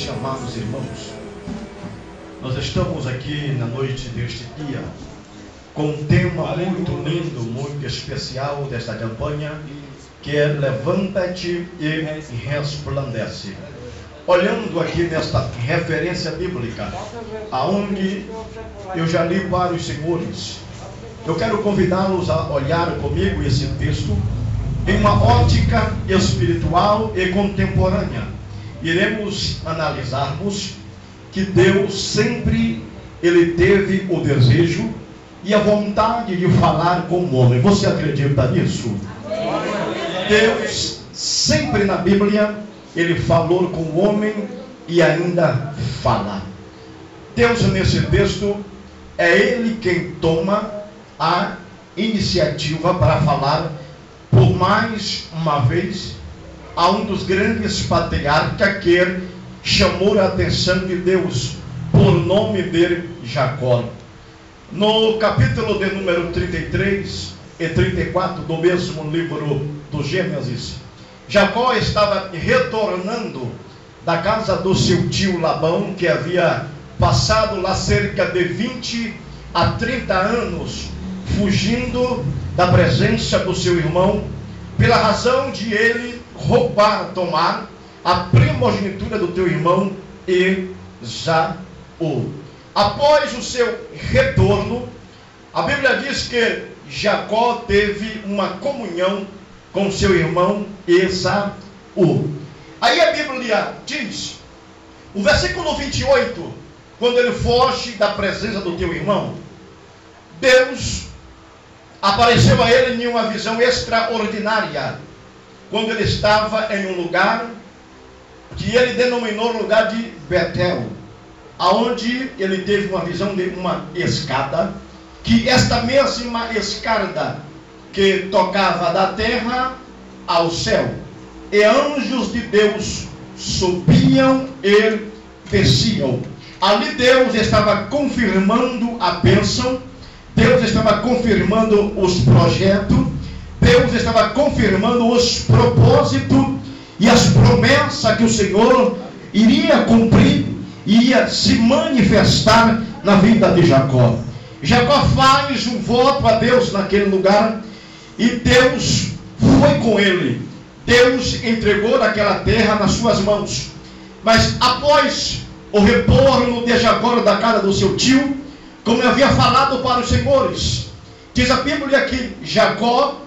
meus amados irmãos, nós estamos aqui na noite deste dia com um tema muito lindo, muito especial desta campanha, que é Levanta-te e Resplandece. Olhando aqui nesta referência bíblica, aonde eu já li para os senhores, eu quero convidá-los a olhar comigo esse texto em uma ótica espiritual e contemporânea. Iremos analisarmos que Deus sempre ele teve o desejo e a vontade de falar com o homem. Você acredita nisso? Deus sempre na Bíblia ele falou com o homem e ainda fala. Deus nesse texto é ele quem toma a iniciativa para falar por mais uma vez a um dos grandes patriarcas que chamou a atenção de Deus por nome dele, Jacó. No capítulo de número 33 e 34 do mesmo livro do Gênesis, Jacó estava retornando da casa do seu tio Labão, que havia passado lá cerca de 20 a 30 anos fugindo da presença do seu irmão, pela razão de ele roubar, tomar a primogenitura do teu irmão Esaú. Após o seu retorno, a Bíblia diz que Jacó teve uma comunhão com seu irmão Esaú. Aí a Bíblia diz, o versículo 28, quando ele foge da presença do teu irmão, Deus apareceu a ele em uma visão extraordinária, quando ele estava em um lugar que ele denominou lugar de Betel, aonde ele teve uma visão de uma escada, que esta mesma escada que tocava da terra ao céu, e anjos de Deus subiam e desciam. Ali Deus estava confirmando a bênção, Deus estava confirmando os projetos, Deus estava confirmando os propósitos e as promessas que o Senhor iria cumprir, ia se manifestar na vida de Jacó. Jacó faz um voto a Deus naquele lugar e Deus foi com ele. Deus entregou aquela terra nas suas mãos. Mas após o retorno de Jacó da casa do seu tio, como eu havia falado para os senhores, diz a Bíblia que Jacó,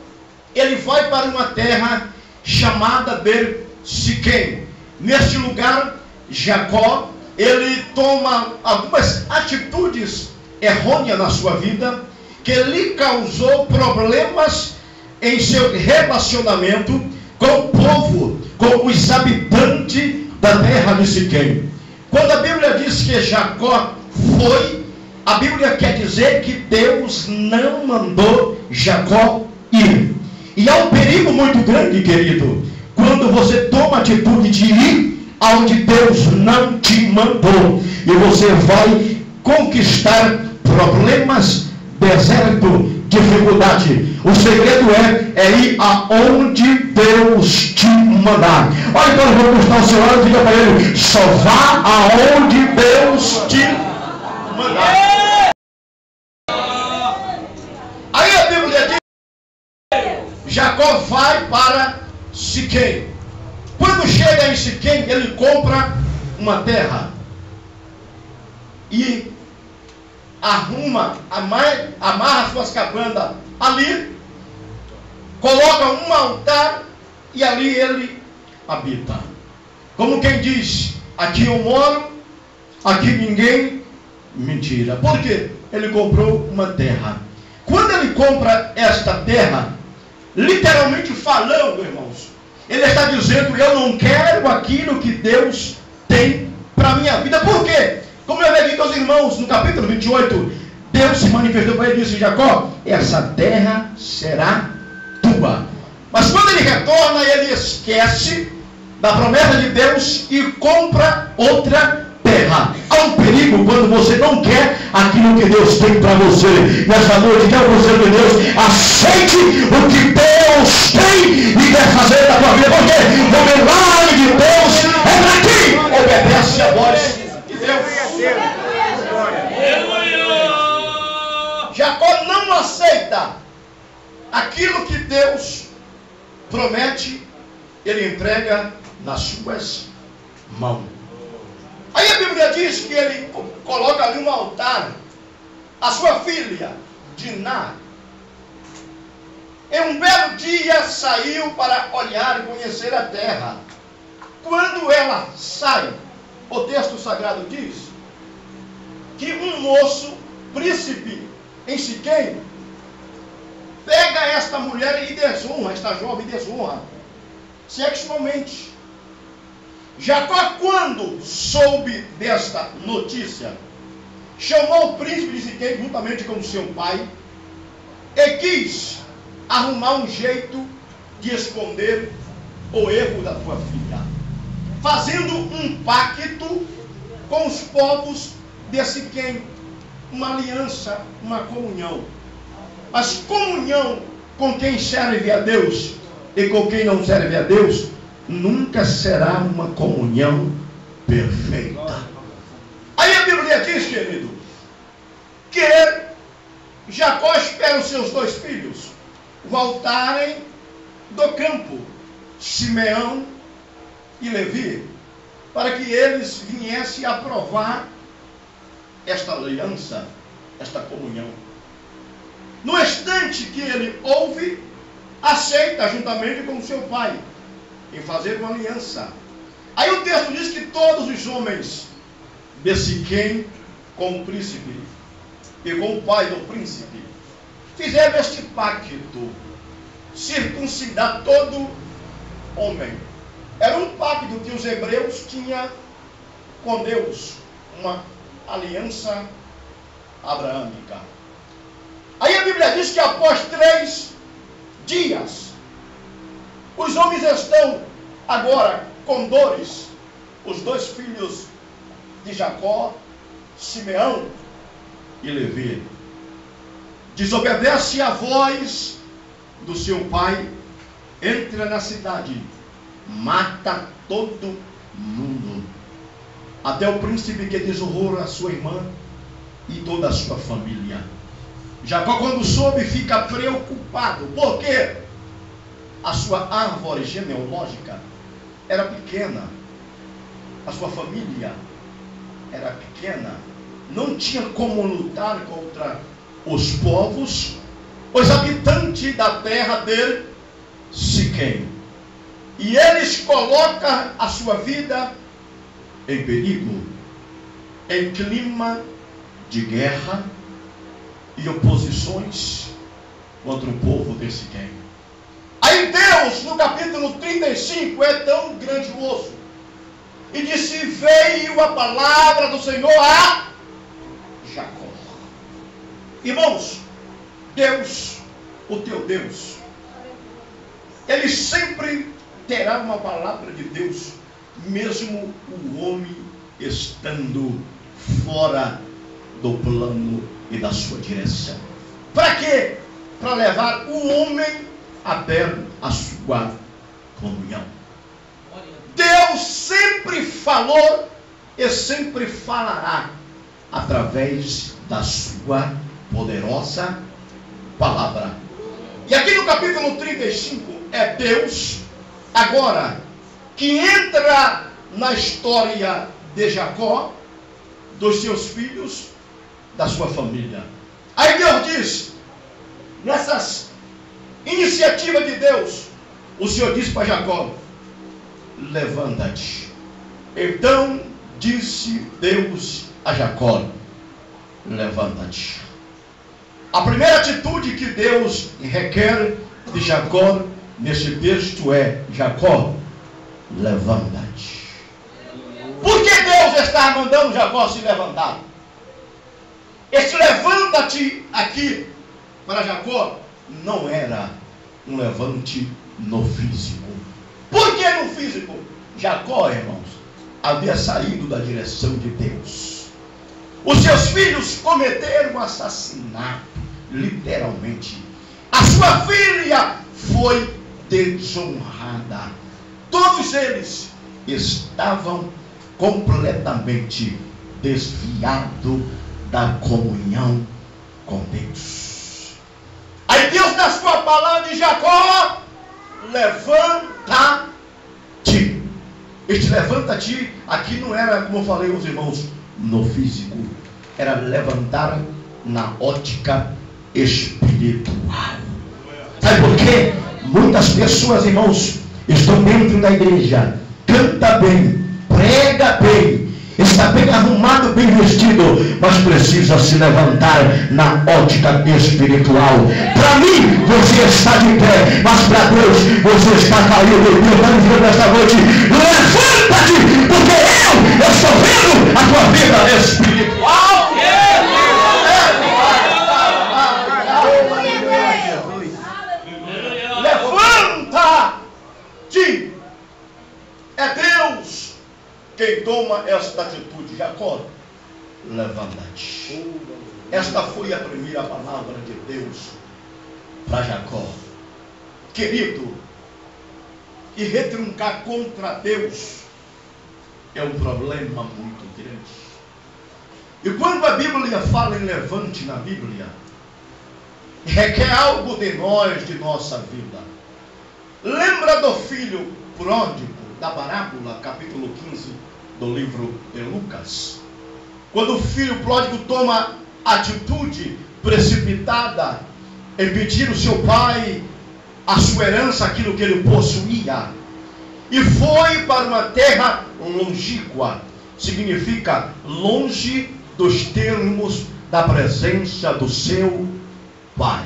ele vai para uma terra chamada de Siquém. Neste lugar, Jacó, ele toma algumas atitudes errôneas na sua vida, que lhe causou problemas em seu relacionamento com o povo, com os habitantes da terra de Siquém. Quando a Bíblia diz que Jacó foi, a Bíblia quer dizer que Deus não mandou Jacó ir. E há um perigo muito grande, querido, quando você toma a atitude de ir aonde Deus não te mandou, e você vai conquistar problemas, deserto, dificuldade. O segredo é ir aonde Deus te mandar. Olha, então eu vou mostrar o seu lado e diga para ele: só vá aonde Deus te mandar. Aí a Bíblia diz: Jacó vai para Siquém. Quando chega em Siquém, ele compra uma terra e amarra suas cabandas ali, coloca um altar e ali ele habita. Como quem diz: aqui eu moro, aqui ninguém me tira. Por quê? Ele comprou uma terra. Quando ele compra esta terra, literalmente falando, irmãos, ele está dizendo: eu não quero aquilo que Deus tem para a minha vida. Por quê? Como eu havia dito aos irmãos, no capítulo 28, Deus se manifestou para ele e disse: Jacó, essa terra será tua. Mas quando ele retorna, ele esquece da promessa de Deus e compra outra terra. Há um perigo quando você não quer aquilo que Deus tem para você. Nessa noite, quero você de Deus, aceite o que Deus tem e quer fazer na tua vida, porque o milagre de Deus é para ti. obedece a voz de Deus. Jacó não aceita aquilo que Deus promete, ele entrega nas suas mãos. Aí a Bíblia diz que ele coloca ali um altar. A sua filha, Diná, em um belo dia saiu para olhar e conhecer a terra. Quando ela sai, o texto sagrado diz que um moço, príncipe em Siquém, pega esta mulher e desonra, esta jovem desonra, sexualmente. Jacó, quando soube desta notícia, chamou o príncipe de Siquém juntamente com seu pai e quis arrumar um jeito de esconder o erro da sua filha, fazendo um pacto com os povos de Siquém, uma aliança, uma comunhão. Mas comunhão com quem serve a Deus e com quem não serve a Deus nunca será uma comunhão perfeita. Aí a Bíblia diz, querido, que Jacó espera os seus dois filhos voltarem do campo, Simeão e Levi, para que eles viessem aprovar esta aliança, esta comunhão. No instante que ele ouve, aceita juntamente com seu pai em fazer uma aliança. Aí o texto diz que todos os homens de Siquém, com o príncipe e com o pai do príncipe, fizeram este pacto, circuncidar todo homem. Era um pacto que os hebreus tinham com Deus, uma aliança abraâmica. Aí a Bíblia diz que após 3 dias, os homens estão agora com dores, os dois filhos de Jacó, Simeão e Levi. Desobedece a voz do seu pai, entra na cidade, mata todo mundo, até o príncipe que desonrou a sua irmã e toda a sua família. Jacó, quando soube, fica preocupado, porque a sua árvore genealógica era pequena, a sua família era pequena, não tinha como lutar contra os povos, os habitantes da terra de Siquém. E eles colocam a sua vida em perigo, em clima de guerra e oposições contra o povo de Siquém. Aí Deus, no capítulo 35, é tão grandioso e disse: veio a palavra do Senhor a Jacó. Irmãos, Deus, o teu Deus, ele sempre terá uma palavra de Deus, mesmo o homem estando fora do plano e da sua direção. Para quê? Para levar o homem a ter a sua comunhão. Deus sempre falou e sempre falará através da sua poderosa palavra. E aqui no capítulo 35 é Deus agora que entra na história de Jacó, dos seus filhos, da sua família. Aí Deus diz, nessas iniciativas de Deus, o Senhor diz para Jacó: levanta-te. Então disse Deus a Jacó: levanta-te. A primeira atitude que Deus requer de Jacó nesse texto é: Jacó, levanta-te. Por que Deus está mandando Jacó se levantar? Esse levanta-te aqui para Jacó não era um levante no físico. Por que no físico? Jacó, irmãos, havia saído da direção de Deus. Os seus filhos cometeram um assassinato, literalmente. A sua filha foi desonrada. Todos eles estavam completamente desviado da comunhão com Deus. Aí Deus, na sua palavra de Jacó, levanta-te. Este levanta-te aqui não era, como eu falei aos irmãos, no físico, era levantar na ótica espiritual. Sabe por quê? Muitas pessoas, irmãos, estão dentro da igreja, canta bem, prega bem, está bem arrumado, bem vestido, mas precisa se levantar na ótica espiritual. Para mim, você está de pé, mas para Deus, você está caído. Deus está dizendo nesta noite: levanta-te, porque eu estou vendo a tua vida espiritual. Levanta-te. É Deus quem toma esta atitude. Jacó, levanta-te. Esta foi a primeira palavra de Deus para Jacó. Querido, e retruncar contra Deus é um problema muito grande. E quando a Bíblia fala em levante na Bíblia, requer algo de nós, de nossa vida. Lembra do filho pródigo, da parábola, capítulo 15 do livro de Lucas? Quando o filho pródigo toma atitude precipitada em pedir ao seu pai a sua herança, aquilo que ele possuía, e foi para uma terra longínqua, significa longe dos termos da presença do seu pai.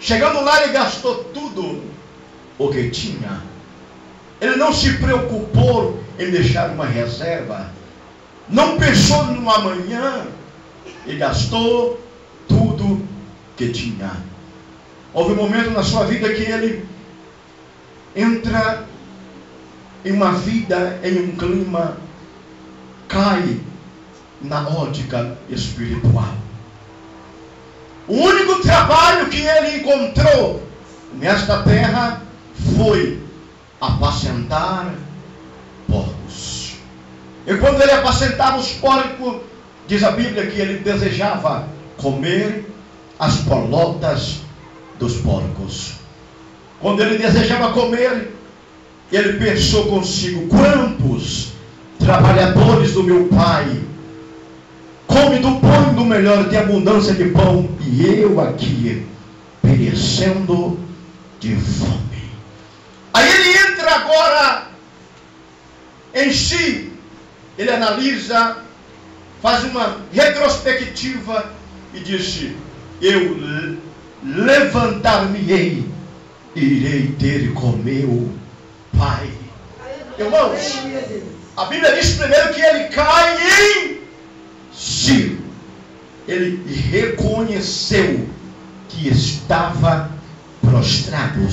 Chegando lá, ele gastou tudo o que tinha. Ele não se preocupou em deixar uma reserva, não pensou no amanhã, e gastou tudo que tinha. Houve um momento na sua vida que ele entra em uma vida, em um clima, cai na ótica espiritual. O único trabalho que ele encontrou nesta terra foi apacentar porcos. E quando ele apacentava os porcos, diz a Bíblia que ele desejava comer as polotas dos porcos. Quando ele desejava comer, ele pensou consigo: quantos trabalhadores do meu pai come do pão e do melhor, tem abundância de pão, e eu aqui perecendo de fome. Aí ele entra agora em si, ele analisa, faz uma retrospectiva e disse: eu levantar-me-ei e irei ter com meu pai. Irmãos, a Bíblia diz primeiro que ele cai em si. Ele reconheceu que estava prostrado.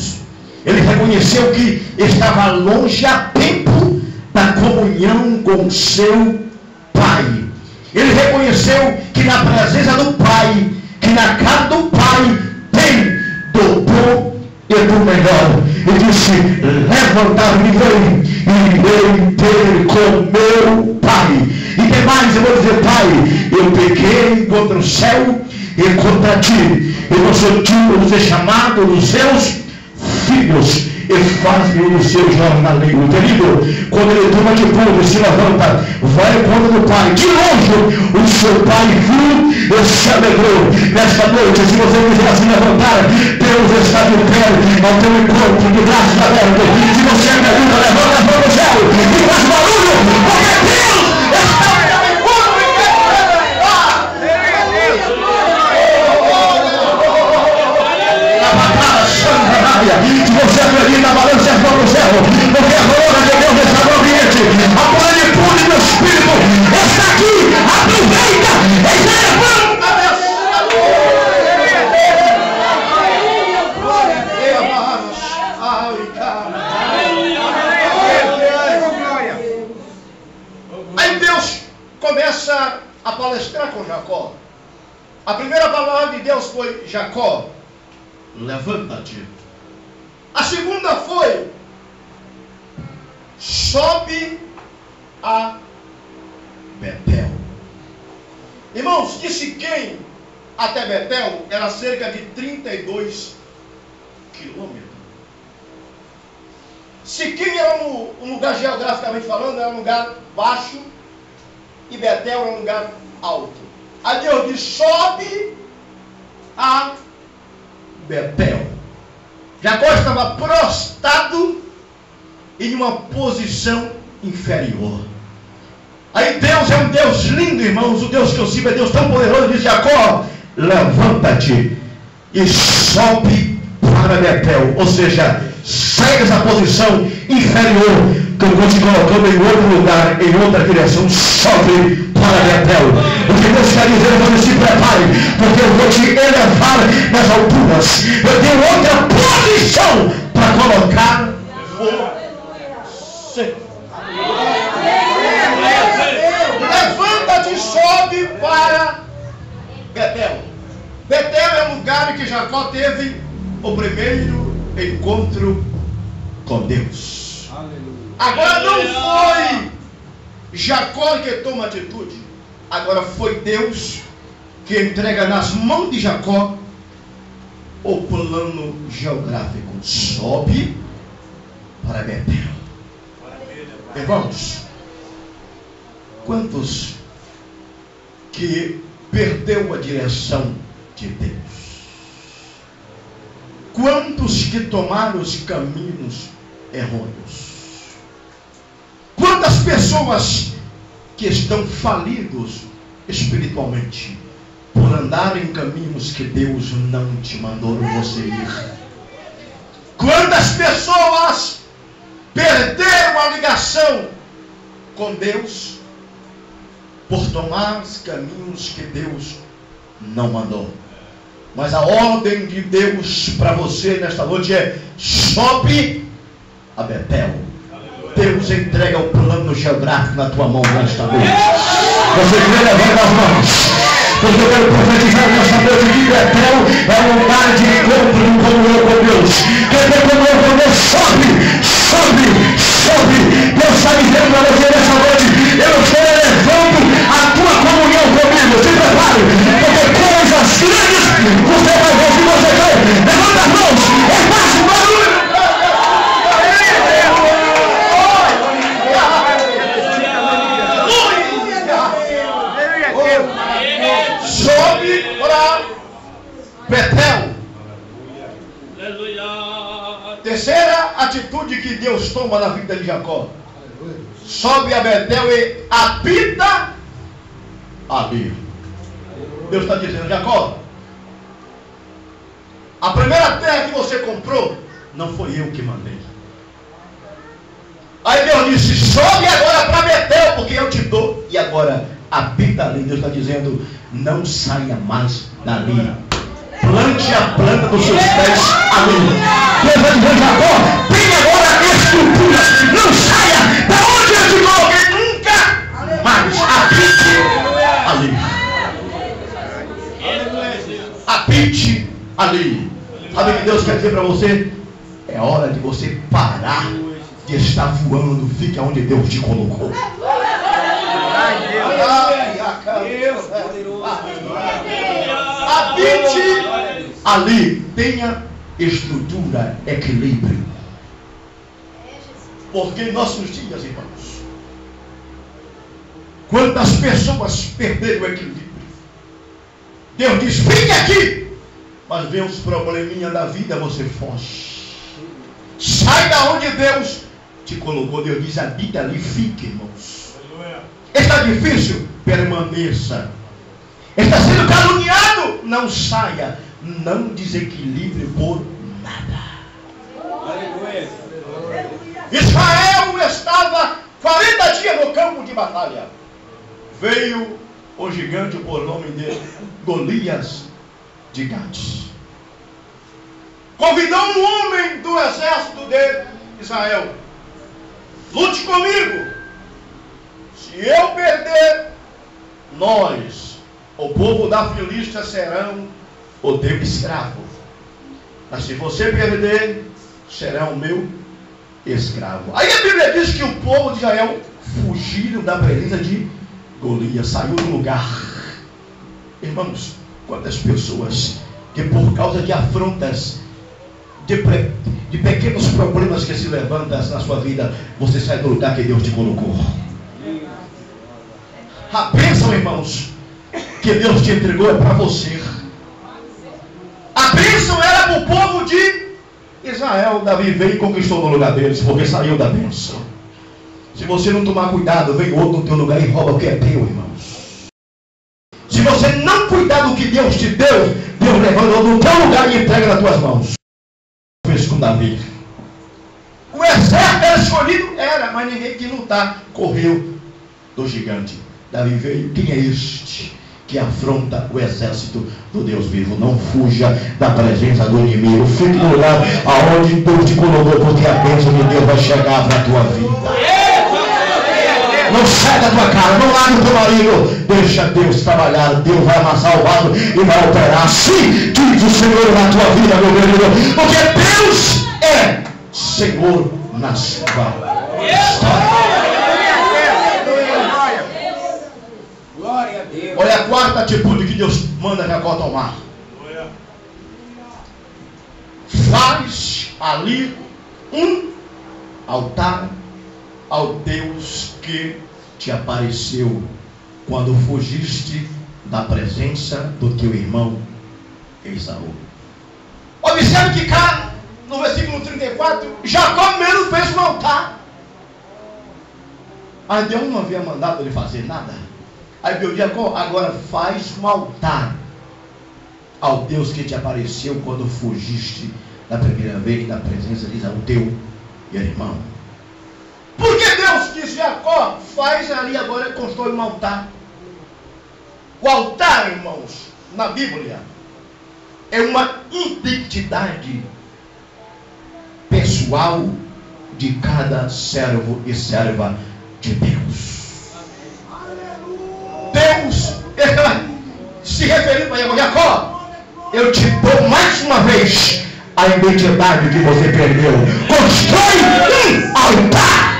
Ele reconheceu que estava longe a tempo da comunhão com seu pai. Ele reconheceu que na presença do pai, que na casa do pai tem do bom e do melhor. Ele disse: levantar-me-ei e irei ter com meu pai. E tem mais, eu vou dizer: pai, eu pequei contra o céu e contra ti. Eu não sou digno de ser chamado dos seus filhos, e faz-me o seu jornaleiro. Querido, quando ele toma de pulo e se levanta, vai ao encontro do pai. De longe, o seu pai viu e se alegrou. Nesta noite, se você quiser se levantar, Deus está de pé ao teu encontro, de braços abertos. Se você acredita, levanta a mão no céu e faz barulho, porque Deus está ao teu encontro e quer te levantar. Se você acredita, balance as mãos no céu, porque a glória de Deus está no ambiente. A plenitude do Espírito está aqui. Aproveita e se levanta. Aí Deus começa a palestrar com Jacó. A primeira palavra de Deus foi: Jacó, levanta-te. A segunda foi: sobe a Betel. Irmãos, de Siquém até Betel era cerca de 32 quilômetros. Siquém era um lugar, geograficamente falando, era um lugar baixo, e Betel era um lugar alto. Aí Deus diz: sobe a Betel. Jacó estava prostrado em uma posição inferior. Aí Deus é um Deus lindo, irmãos. O Deus que eu sirvo é Deus tão poderoso. Diz: Jacó, levanta-te e sobe para Betel. Ou seja, sai dessa posição inferior que eu vou te colocando em outro lugar, em outra direção. Sobe para Betel. O que Deus está dizendo é: você se prepare, porque eu vou te elevar nas alturas. Eu tenho outra posição para colocar você. Levanta-te e sobe para Betel. Betel é o lugar em que Jacó teve o primeiro encontro com Deus. Agora não foi Jacó que toma atitude. Agora foi Deus que entrega nas mãos de Jacó o plano geográfico. Sobe para Betel. Irmãos, quantos que perdeu a direção de Deus? Quantos que tomaram os caminhos errôneos? Quantas pessoas que estão falidos espiritualmente por andar em caminhos que Deus não te mandou você ir? Quantas pessoas perderam a ligação com Deus por tomar os caminhos que Deus não mandou? Mas a ordem de Deus para você nesta noite é: sobe a Betel. Deus entrega o plano geográfico na tua mão nesta noite. Você quer levantar as mãos? Porque eu quero profetizar nesta noite que Betel é um lugar de encontro e comunhão com Deus. Quer ter comunhão com Deus? Sobe, sobe, sobe. Deus está dizendo para você nesta noite: eu estou elevando a tua comunhão comigo. Se prepare, porque coisas grandes você vai ver se você quer. Levanta as mãos, eu faço barulho. Sobe para Betel. Terceira atitude que Deus toma na vida de Jacó: sobe a Betel e habita ali. Deus está dizendo: Jacó, a primeira terra que você comprou não foi eu que mandei. Aí Deus disse: sobe agora para Betel, porque eu te dou. E agora habita ali. Deus está dizendo: não saia mais dali. Plante a planta dos seus pés ali. Deus vai dizer: Jacó, tem agora estrutura. Não saia da onde eu te coloquei nunca mais. Habite ali. Habite ali. Sabe o que Deus quer dizer para você? É hora de você parar de estar voando. Fique onde Deus te colocou. Habite ali. Tenha estrutura, equilíbrio. Porque em nossos dias, irmãos, quantas pessoas perderam o equilíbrio? Deus diz: fique aqui. Mas vem os probleminhas da vida, você foge. Sai da onde Deus te colocou. Deus diz: habita ali, fique, irmãos. Está difícil? Permaneça. Está sendo caluniado? Não saia. Não desequilibre por nada. Israel estava 40 dias no campo de batalha. Veio o gigante por nome de Golias de Gade. Convidou um homem do exército de Israel: lute comigo. Se eu perder, nós, o povo da Filístia, serão o teu escravo. Mas se você perder, será o meu escravo. Aí a Bíblia diz que o povo de Israel fugiram da presença de Golias saiu do lugar. Irmãos, quantas pessoas que por causa de afrontas, de pequenos problemas que se levantam na sua vida, você sai do lugar que Deus te colocou. A bênção, irmãos, que Deus te entregou é para você. A bênção era para o povo de Israel. Davi veio e conquistou no lugar deles, porque saiu da bênção. Se você não tomar cuidado, vem outro no teu lugar e rouba o que é teu, irmãos. Se você não cuidar do que Deus te deu, Deus levanta do teu lugar e entrega nas tuas mãos. Fez com Davi. O exército era escolhido, era, mas ninguém quis lutar. Correu do gigante. Davi veio. Quem é este que afronta o exército do Deus vivo? Não fuja da presença do inimigo. Fique no lugar aonde Deus te colocou, porque a bênção de Deus vai chegar para a tua vida. Não sai da tua cara, não larga o teu marido. Deixa Deus trabalhar. Deus vai amassar o vaso e vai operar. Assim diz o Senhor na tua vida, meu querido. Porque Deus é Senhor na sua história. Olha a quarta atitude que Deus manda Jacó tomar. Faz ali um altar ao Deus que te apareceu quando fugiste da presença do teu irmão Esaú. Observe que cá no versículo 34, Jacó mesmo fez um altar. Mas Deus não havia mandado ele fazer nada. Aí Deus, Jacó, agora faz um altar ao Deus que te apareceu quando fugiste da primeira vez da presença de Esaú, teu irmão. Porque Deus disse, Jacó, faz ali agora, constrói um altar. O altar, irmãos, na Bíblia, é uma identidade pessoal de cada servo e serva de Deus. Deus se referindo para Jacó, Jacó, eu te dou mais uma vez a identidade que você perdeu. Constrói um altar.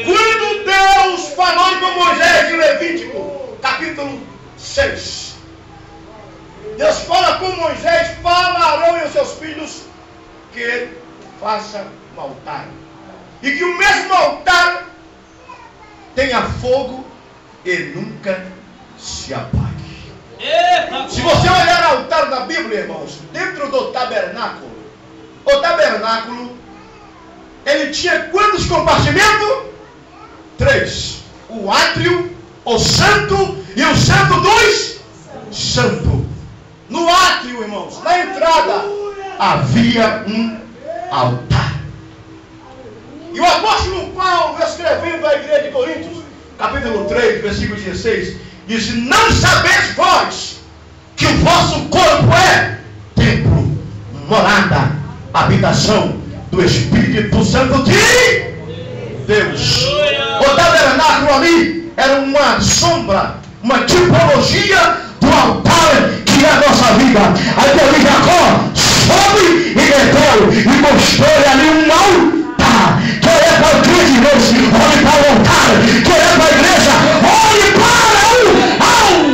Quando Deus falou com Moisés em Levítico, capítulo 6, Deus fala com Moisés, fala a Arão e os seus filhos que ele faça um altar. E que o mesmo altar tenha fogo e nunca se apague. Se você olhar o altar da Bíblia, irmãos, dentro do tabernáculo, o tabernáculo, ele tinha quantos compartimentos? 3. O átrio, o santo e o santo dos santos. No átrio, irmãos, na entrada, havia um altar. E o apóstolo Paulo, escrevendo à igreja de Coríntios, capítulo 3, versículo 16, disse, não sabeis vós que o vosso corpo é templo, morada, habitação do Espírito Santo de Deus. O tabernáculo ali era uma sombra, uma tipologia do altar que é a nossa vida. Aí Deus, Jacó sobe e meteu e mostrou ali um altar. Que é para a igreja, Deus, olhe para o altar. Que é para a igreja, olhe para o altar.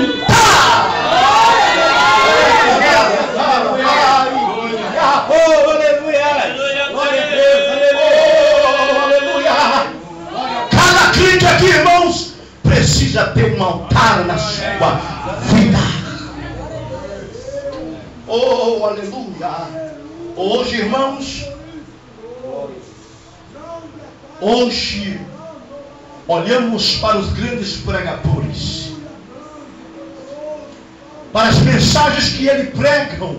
Oh, aleluia! Aleluia! Cada crente aqui, irmãos, precisa ter um altar na sua vida. Oh, aleluia! Hoje, irmãos, hoje olhamos para os grandes pregadores, para as mensagens que ele pregam,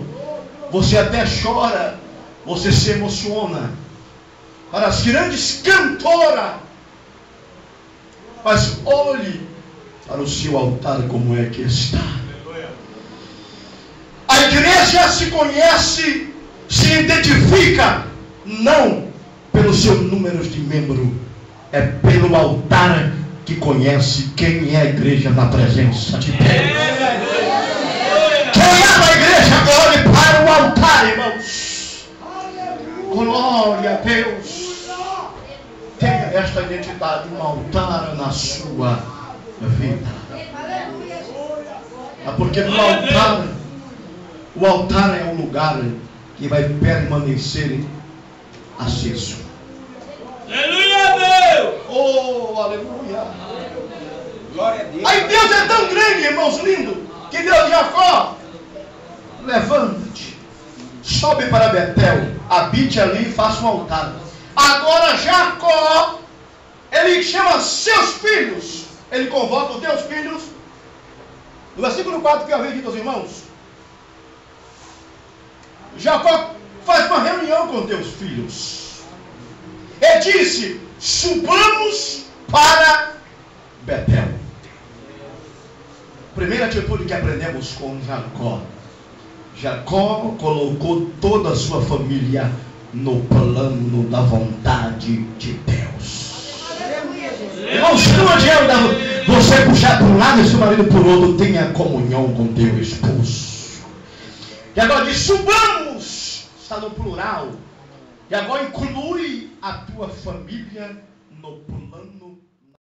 você até chora, você se emociona, para as grandes cantoras, mas olhe para o seu altar como é que está. A igreja se conhece, se identifica, não pelo seu número de membros, é pelo altar que conhece quem é a igreja na presença de Deus. Quem é a igreja, olhe para o altar, irmãos. glória a Deus. Tenha esta identidade, um altar na sua vida. Porque no altar, o altar é um lugar que vai permanecer aceso. Aleluia, Deus! Oh, aleluia! Glória a Deus! Aí Deus é tão grande, irmãos, lindo, que Deus, Jacó, levanta-te, sobe para Betel, habite ali e faça um altar. Agora Jacó, ele chama seus filhos, ele convoca os teus filhos. No versículo 4 que eu havia dito aos irmãos, Jacó faz uma reunião com teus filhos. Ele disse: subamos para Betel. Primeira atitude que aprendemos com Jacó. Jacó colocou toda a sua família no plano da vontade de Deus. Irmãos, não adianta você puxar para um lado e seu marido por outro. Tenha comunhão com teu esposo. Jacó diz: subamos. Está no plural. E agora inclui a tua família no plural.